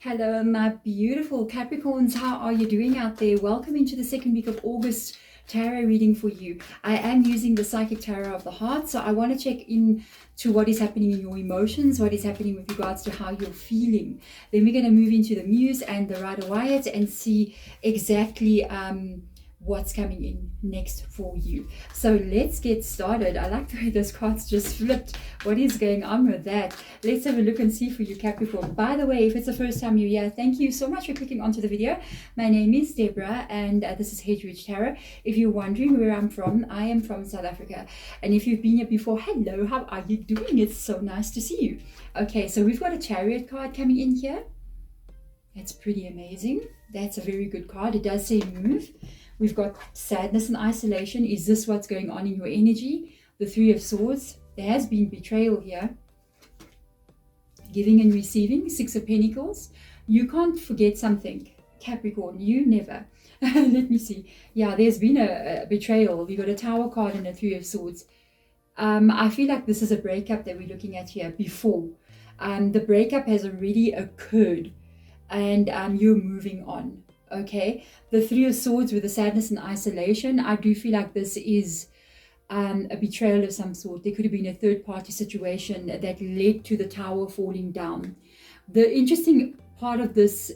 Hello, my beautiful Capricorns. How are you doing out there? Welcome into the second week of August tarot reading for you. I am using the Psychic Tarot of the Heart, so I want to check in to what is happening in your emotions, what is happening with regards to how you're feeling. Then we're going to move into the Muse and the Rider Waite and see exactly what's coming in next for you. So let's get started. I like the way those cards just flipped. What is going on with that? Let's have a look and see for you, Capricorn. By the way, if it's the first time you're here, thank you so much for clicking onto the video. My name is Deborah and this is Heartbreak Tarot. If you're wondering where I'm from, I am from South Africa. And if you've been here before, hello, how are you doing? It's so nice to see you. Okay, so we've got a Chariot card coming in here. That's pretty amazing. That's a very good card. It does say move. We've got sadness and isolation. Is this what's going on in your energy? The Three of Swords. There has been betrayal here. Giving and receiving. Six of Pentacles. You can't forget something, Capricorn. You never. Let me see. Yeah, there's been a betrayal. We got a Tower card and a Three of Swords. I feel like this is a breakup that we're looking at here before. The breakup has already occurred and you're moving on. Okay, the Three of Swords with the sadness and isolation. I do feel like this is a betrayal of some sort. There could have been a third-party situation that led to the Tower falling down. The interesting part of this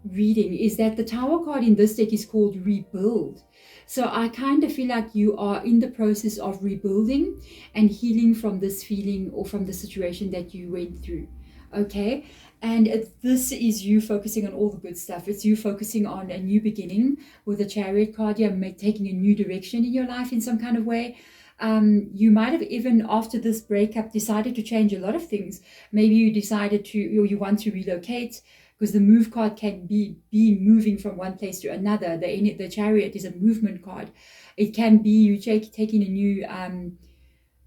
reading is that the Tower card in this deck is called Rebuild. So I kind of feel like you are in the process of rebuilding and healing from this feeling or from the situation that you went through. Okay, and this is you focusing on all the good stuff. It's you focusing on a new beginning with the Chariot card. You're taking a new direction in your life in some kind of way. You might have even after this breakup decided to change a lot of things. Maybe you decided to, or you want to relocate, because the move card can be moving from one place to another. The Chariot is a movement card. It can be you taking a new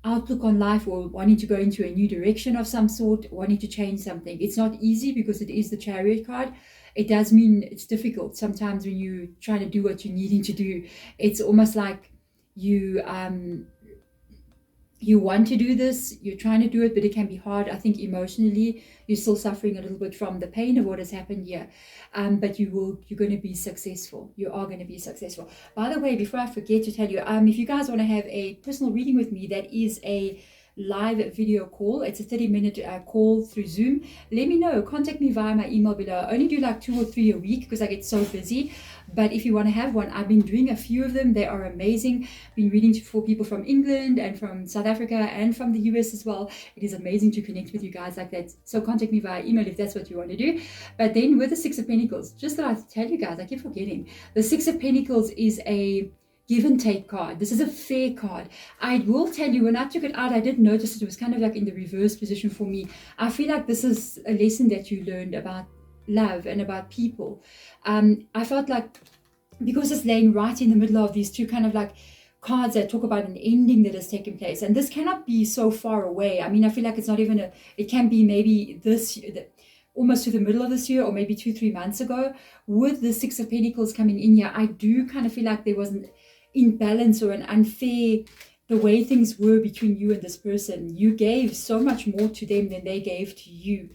outlook on life, or wanting to go into a new direction of some sort, wanting to change something. It's not easy because it is the Chariot card. It does mean it's difficult sometimes when you're trying to do what you're needing to do. It's almost like you want to do this, you're trying to do it, but it can be hard. I think emotionally you're still suffering a little bit from the pain of what has happened here, but you're going to be successful. You are going to be successful. By the way, before I forget to tell you, if you guys want to have a personal reading with me, that is a live video call. It's a 30-minute call through Zoom. Let me know. Contact me via my email below. I only do like 2 or 3 a week because I get so busy. But if you want to have one, I've been doing a few of them. They are amazing. Been reading for people from England and from South Africa and from the US as well. It is amazing to connect with you guys like that. So contact me via email if that's what you want to do. But then with the Six of Pentacles, just that I tell you guys, I keep forgetting. The Six of Pentacles is a give and take card. This is a fair card. I will tell you, when I took it out, I did notice it was kind of like in the reverse position for me. I feel like this is a lesson that you learned about love and about people. I felt like because it's laying right in the middle of these two kind of like cards that talk about an ending that has taken place, and this cannot be so far away. I mean, I feel like it's not even it can be maybe this almost to the middle of this year, or maybe 2-3 months ago. With the Six of Pentacles coming in here, I do kind of feel like there was an imbalance or an unfair the way things were between you and this person. You gave so much more to them than they gave to you,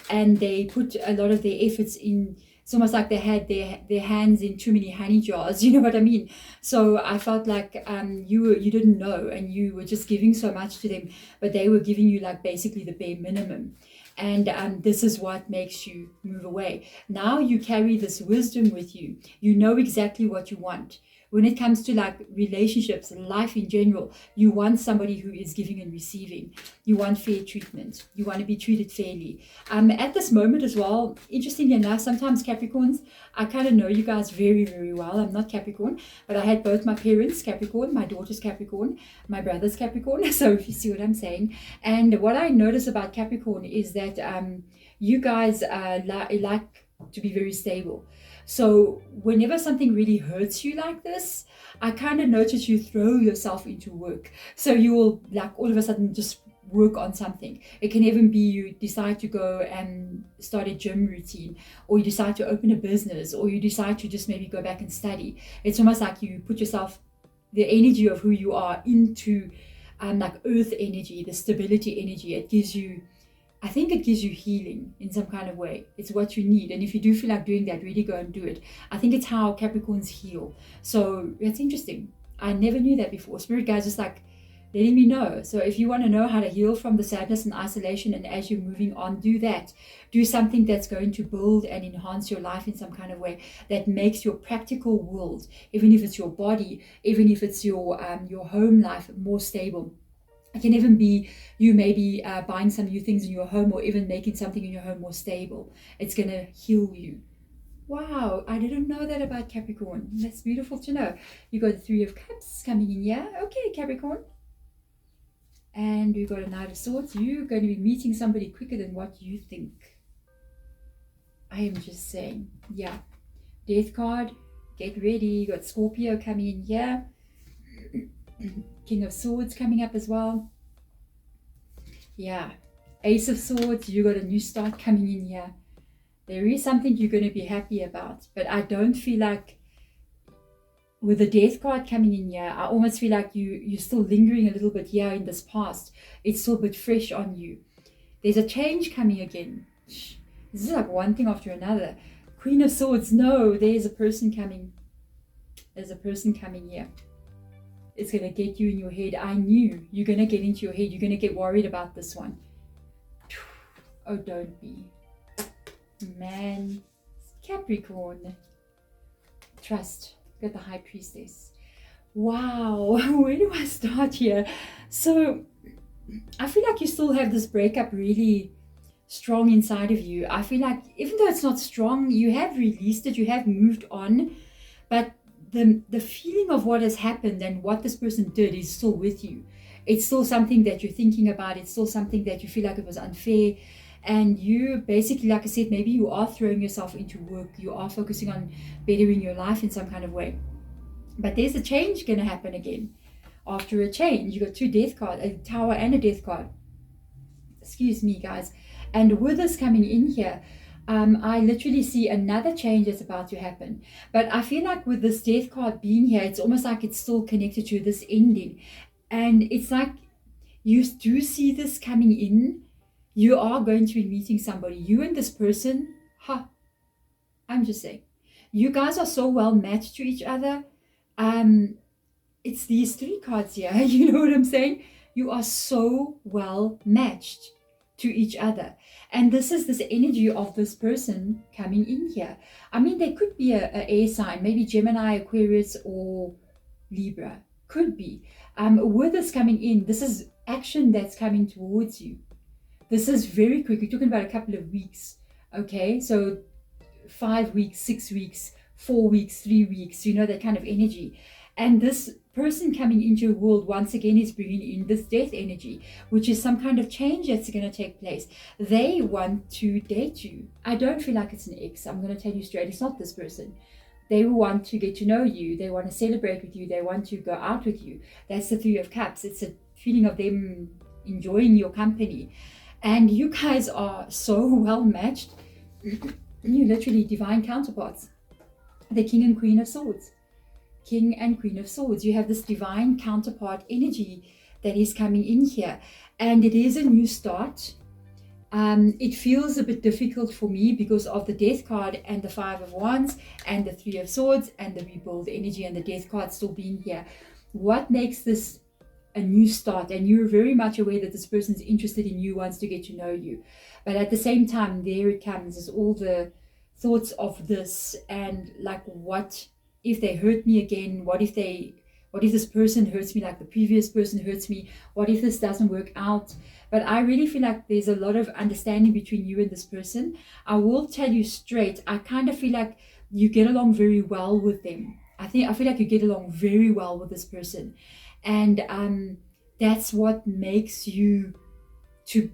and they put a lot of their efforts in. It's almost like they had their hands in too many honey jars, you know what I mean? So I felt like you didn't know, and you were just giving so much to them, but they were giving you like basically the bare minimum. And this is what makes you move away. Now you carry this wisdom with you. You know exactly what you want. When it comes to like relationships and life in general, you want somebody who is giving and receiving. You want fair treatment. You want to be treated fairly. At this moment as well, interestingly enough, sometimes Capricorns, I kind of know you guys very, very well. I'm not Capricorn, but I had both my parents Capricorn, my daughter's Capricorn, my brother's Capricorn. So if you see what I'm saying. And what I notice about Capricorn is that you guys like to be very stable. So whenever something really hurts you like this, I kind of notice you throw yourself into work. So you will like all of a sudden just work on something. It can even be you decide to go and start a gym routine, or you decide to open a business, or you decide to just maybe go back and study. It's almost like you put yourself, the energy of who you are, into like earth energy, the stability energy. It gives you I think it gives you healing in some kind of way. It's what you need. And if you do feel like doing that, really go and do it. I think it's how Capricorns heal. So it's interesting. I never knew that before. Spirit guys just like letting me know. So if you want to know how to heal from the sadness and isolation, and as you're moving on, do that. Do something that's going to build and enhance your life in some kind of way that makes your practical world, even if it's your body, even if it's your home life, more stable. It can even be you maybe buying some new things in your home, or even making something in your home more stable. It's going to heal you. Wow, I didn't know that about Capricorn. That's beautiful to know. You got the Three of Cups coming in, yeah? Okay, Capricorn. And we've got a Knight of Swords. You're going to be meeting somebody quicker than what you think. I am just saying. Yeah. Death card. Get ready. You got Scorpio coming in here. King of Swords coming up as well. Yeah. Ace of Swords. You got a new start coming in here. There is something you're going to be happy about. But I don't feel like, with the Death card coming in here, I almost feel like you're still lingering a little bit here in this past. It's still a bit fresh on you. There's a change coming again. This is like one thing after another. Queen of Swords, no, there's a person coming. There's a person coming here. It's going to get you in your head. I knew you're going to get into your head. You're going to get worried about this one. Oh, don't be. Man, Capricorn. Trust. Got the High Priestess. Wow, where do I start here? So I feel like you still have this breakup really strong inside of you. I feel like even though it's not strong, you have released it, you have moved on, but the feeling of what has happened and what this person did is still with you. It's still something that you're thinking about. It's still something that you feel like it was unfair. And you basically, like I said, maybe you are throwing yourself into work. You are focusing on bettering your life in some kind of way. But there's a change going to happen again. After a change, you got two Death cards, a Tower and a Death card. Excuse me, guys. And with this coming in here, I literally see another change that's about to happen. But I feel like with this Death card being here, it's almost like it's still connected to this ending. And it's like you do see this coming in. You are going to be meeting somebody. You and this person, I'm just saying. You guys are so well matched to each other. It's these three cards here. You know what I'm saying? You are so well matched to each other. And this is this energy of this person coming in here. I mean, there could be a air sign, maybe Gemini, Aquarius, or Libra. Could be. With this coming in, this is action that's coming towards you. This is very quick. We're talking about a couple of weeks. Okay, so 5 weeks, 6 weeks, 4 weeks, 3 weeks, you know, that kind of energy. And this person coming into your world once again is bringing in this death energy, which is some kind of change that's going to take place. They want to date you. I don't feel like it's an ex. I'm going to tell you straight, it's not this person. They want to get to know you. They want to celebrate with you. They want to go out with you. That's the Three of Cups. It's a feeling of them enjoying your company. And you guys are so well matched. You're literally divine counterparts. The King and Queen of Swords. King and Queen of Swords. You have this divine counterpart energy that is coming in here. And it is a new start. It feels a bit difficult for me because of the Death card and the Five of Wands and the Three of Swords and the rebuild energy and the Death card still being here. What makes this a new start? And you're very much aware that this person's interested in you, wants to get to know you. But at the same time, there it comes, is all the thoughts of this, and like, what if they hurt me again? What if this person hurts me like the previous person hurts me? What if this doesn't work out? But I really feel like there's a lot of understanding between you and this person. I will tell you straight, I kind of feel like you get along very well with them. I feel like you get along very well with this person. And that's what makes you to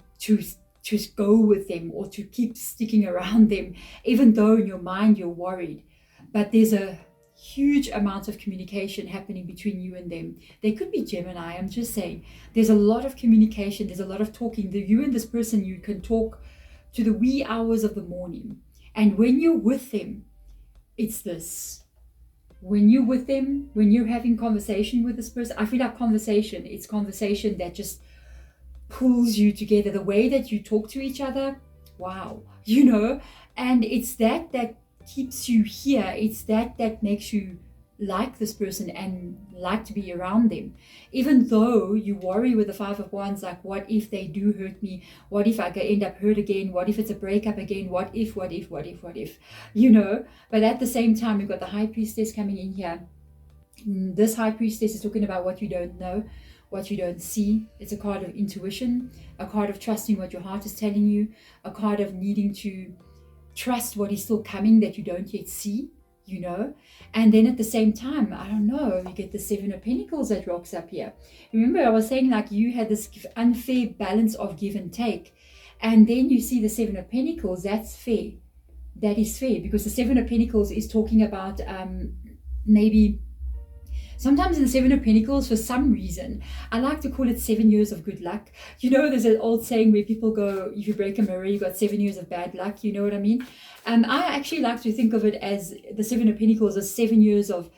go with them, or to keep sticking around them, even though in your mind you're worried. But there's a huge amount of communication happening between you and them. They could be Gemini, I'm just saying. There's a lot of communication, there's a lot of talking. You and this person, you can talk to the wee hours of the morning. And when you're with them, it's this. When you're with them, when you're having conversation with this person, I feel like it's conversation that just pulls you together, the way that you talk to each other. Wow, and it's that keeps you here. It's that makes you like this person and like to be around them, even though you worry with the Five of Wands, like, what if they do hurt me? What if I end up hurt again? What if it's a breakup again? What if? But at the same time, we've got the High Priestess coming in here. This High Priestess is talking about what you don't know, what you don't see. It's a card of intuition, a card of trusting what your heart is telling you, a card of needing to trust what is still coming that you don't yet see. And then at the same time, I don't know, you get the Seven of Pentacles that rocks up here. Remember, I was saying, like, you had this unfair balance of give and take, and then you see the Seven of Pentacles. That's fair. That is fair, because the Seven of Pentacles is talking about maybe sometimes in the Seven of Pentacles, for some reason, I like to call it 7 years of good luck. There's an old saying where people go, if you break a mirror, you got 7 years of bad luck. You know what I mean? I actually like to think of it as the Seven of Pentacles as 7 years of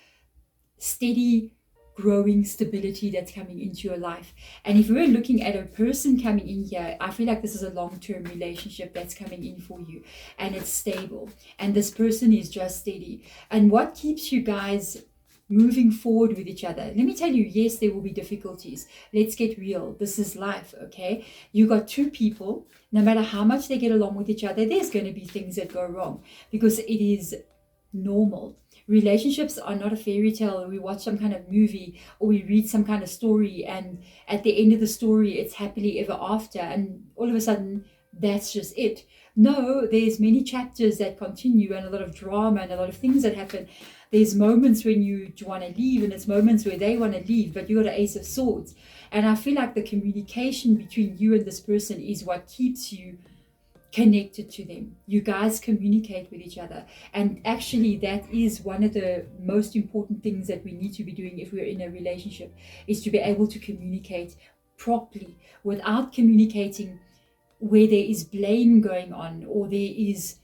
steady, growing stability that's coming into your life. And if we're looking at a person coming in here, I feel like this is a long-term relationship that's coming in for you, and it's stable. And this person is just steady. And what keeps you guys moving forward with each other? Let me tell you, yes, there will be difficulties. Let's get real. This is life, okay? You got two people, no matter how much they get along with each other, there's going to be things that go wrong, because it is normal. Relationships are not a fairy tale. We watch some kind of movie or we read some kind of story, and at the end of the story, it's happily ever after, and all of a sudden, that's just it. No, there's many chapters that continue, and a lot of drama and a lot of things that happen. There's moments when you want to leave, and there's moments where they want to leave, but you got an Ace of Swords. And I feel like the communication between you and this person is what keeps you connected to them. You guys communicate with each other. And actually, that is one of the most important things that we need to be doing if we're in a relationship, is to be able to communicate properly. Without communicating where there is blame going on, or there is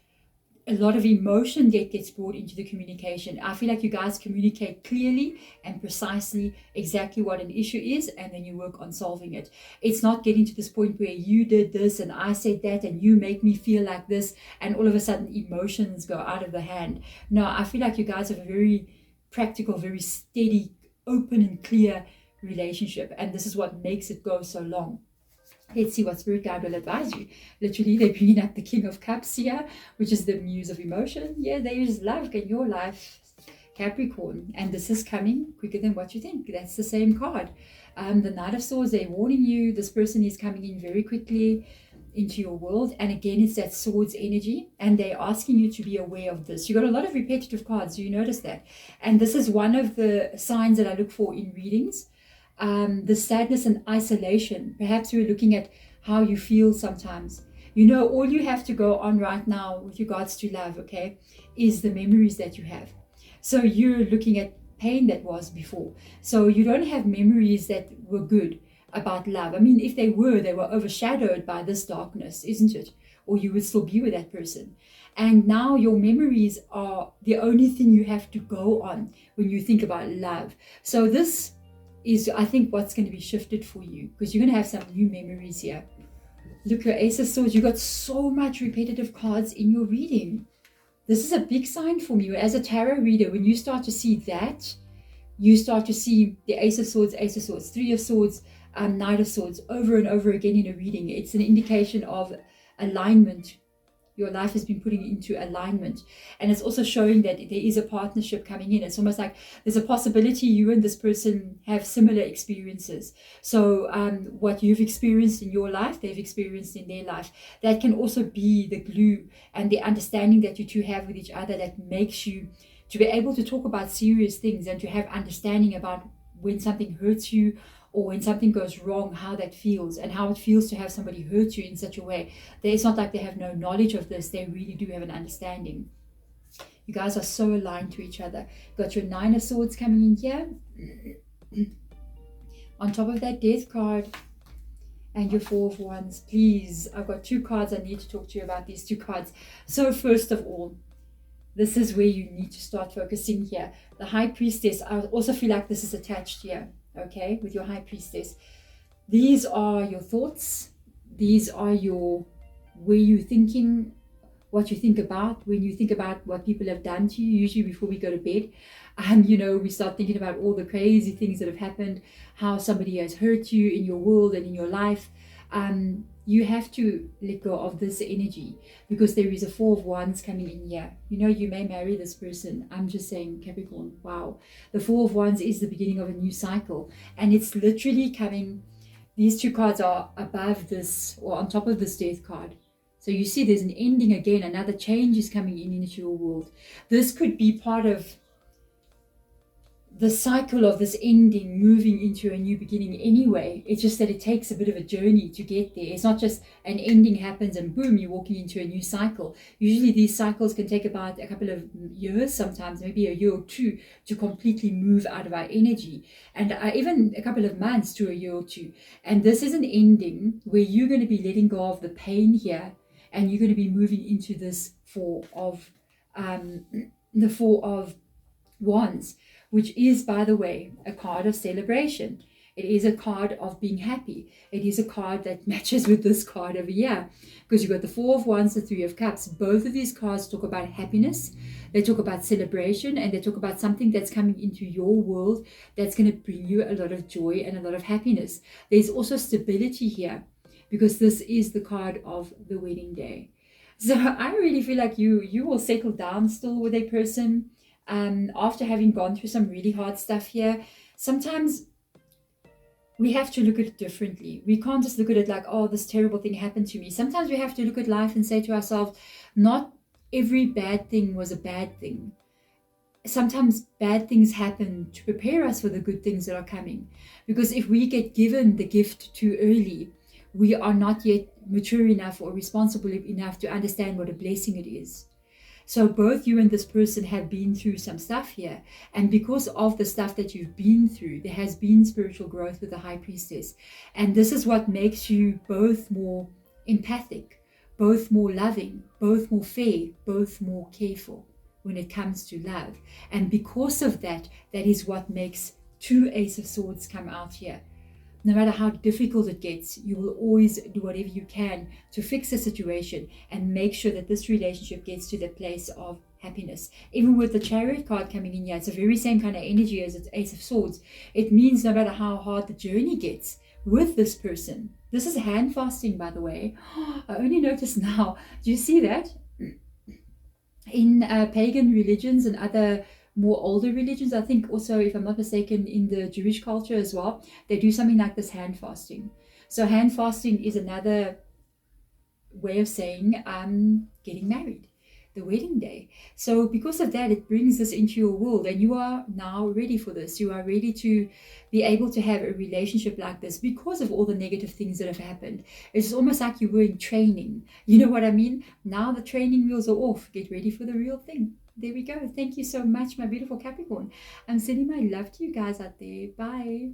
a lot of emotion that gets brought into the communication. I feel like you guys communicate clearly and precisely exactly what an issue is, and then you work on solving it. It's not getting to this point where you did this and I said that and you make me feel like this, and all of a sudden emotions go out of the hand. No, I feel like you guys have a very practical, very steady, open and clear relationship, and this is what makes it go so long. Let's see what Spirit Guide will advise you. Literally, they're bringing up the King of Cups here, which is the muse of emotion. Yeah, there is love in your life, Capricorn. And this is coming quicker than what you think. That's the same card. The Knight of Swords, they're warning you. This person is coming in very quickly into your world. And again, it's that swords energy. And they're asking you to be aware of this. You got a lot of repetitive cards. Do you notice that? And this is one of the signs that I look for in readings. The sadness and isolation. Perhaps we're looking at how you feel sometimes. All you have to go on right now with regards to love, okay, is the memories that you have. So you're looking at pain that was before. So you don't have memories that were good about love. I mean, if they were overshadowed by this darkness, isn't it? Or you would still be with that person. And now your memories are the only thing you have to go on when you think about love. So this is, I think, what's going to be shifted for you, because you're going to have some new memories here. Look, your Ace of Swords, you got so much repetitive cards in your reading. This is a big sign for me. As a tarot reader, when you start to see that, you start to see the Ace of Swords, Three of Swords, Knight of Swords over and over again in a reading. It's an indication of alignment. Your life has been putting into alignment. And it's also showing that there is a partnership coming in. It's almost like there's a possibility you and this person have similar experiences. So what you've experienced in your life, they've experienced in their life. That can also be the glue and the understanding that you two have with each other that makes you to be able to talk about serious things and to have understanding about when something hurts you, or when something goes wrong, how that feels, and how it feels to have somebody hurt you in such a way. It's not like they have no knowledge of this. They really do have an understanding. You guys are so aligned to each other. Got your Nine of Swords coming in here. On top of that, Death card and your Four of Wands. Please, I've got two cards. I need to talk to you about these two cards. So first of all, this is where you need to start focusing here. The High Priestess, I also feel like this is attached here. Okay, with your High Priestess. These are your thoughts. These are your, where you're thinking, what you think about when you think about what people have done to you, usually before we go to bed. We start thinking about all the crazy things that have happened, how somebody has hurt you in your world and in your life. You have to let go of this energy, because there is a Four of Wands coming in here. You may marry this person. I'm just saying, Capricorn, wow. The Four of Wands is the beginning of a new cycle, and it's literally coming. These two cards are above this, or on top of this Death card. So you see there's an ending again, another change is coming in into your world. This could be part of the cycle of this ending, moving into a new beginning anyway. It's just that it takes a bit of a journey to get there. It's not just an ending happens and boom, you're walking into a new cycle. Usually these cycles can take about a couple of years, sometimes maybe a year or two, to completely move out of our energy, and even a couple of months to a year or two. And this is an ending where you're going to be letting go of the pain here, and you're going to be moving into this the Four of Wands, which is, by the way, a card of celebration. It is a card of being happy. It is a card that matches with this card over here, because you've got the Four of Wands, the Three of Cups. Both of these cards talk about happiness. They talk about celebration, and they talk about something that's coming into your world that's going to bring you a lot of joy and a lot of happiness. There's also stability here, because this is the card of the wedding day. So I really feel like you will settle down still with a person. After having gone through some really hard stuff here. Sometimes we have to look at it differently. We can't just look at it like, oh, this terrible thing happened to me. Sometimes we have to look at life and say to ourselves, not every bad thing was a bad thing. Sometimes bad things happen to prepare us for the good things that are coming. Because if we get given the gift too early, we are not yet mature enough or responsible enough to understand what a blessing it is. So both you and this person have been through some stuff here. And because of the stuff that you've been through, there has been spiritual growth with the High Priestess. And this is what makes you both more empathic, both more loving, both more fair, both more careful when it comes to love. And because of that, that is what makes two Ace of Swords come out here. No matter how difficult it gets, you will always do whatever you can to fix the situation and make sure that this relationship gets to the place of happiness. Even with the Chariot card coming in here, it's the very same kind of energy as its Ace of Swords. It means no matter how hard the journey gets with this person. This is hand fasting, by the way. I only noticed now. Do you see that? In pagan religions and other more older religions, I think also, if I'm not mistaken, in the Jewish culture as well, they do something like this hand fasting. So hand fasting is another way of saying getting married, the wedding day. So because of that, it brings this into your world, and you are now ready for this. You are ready to be able to have a relationship like this because of all the negative things that have happened. It's almost like you were in training. You know what I mean? Now the training wheels are off. Get ready for the real thing. There we go. Thank you so much, my beautiful Capricorn. I'm sending my love to you guys out there. Bye.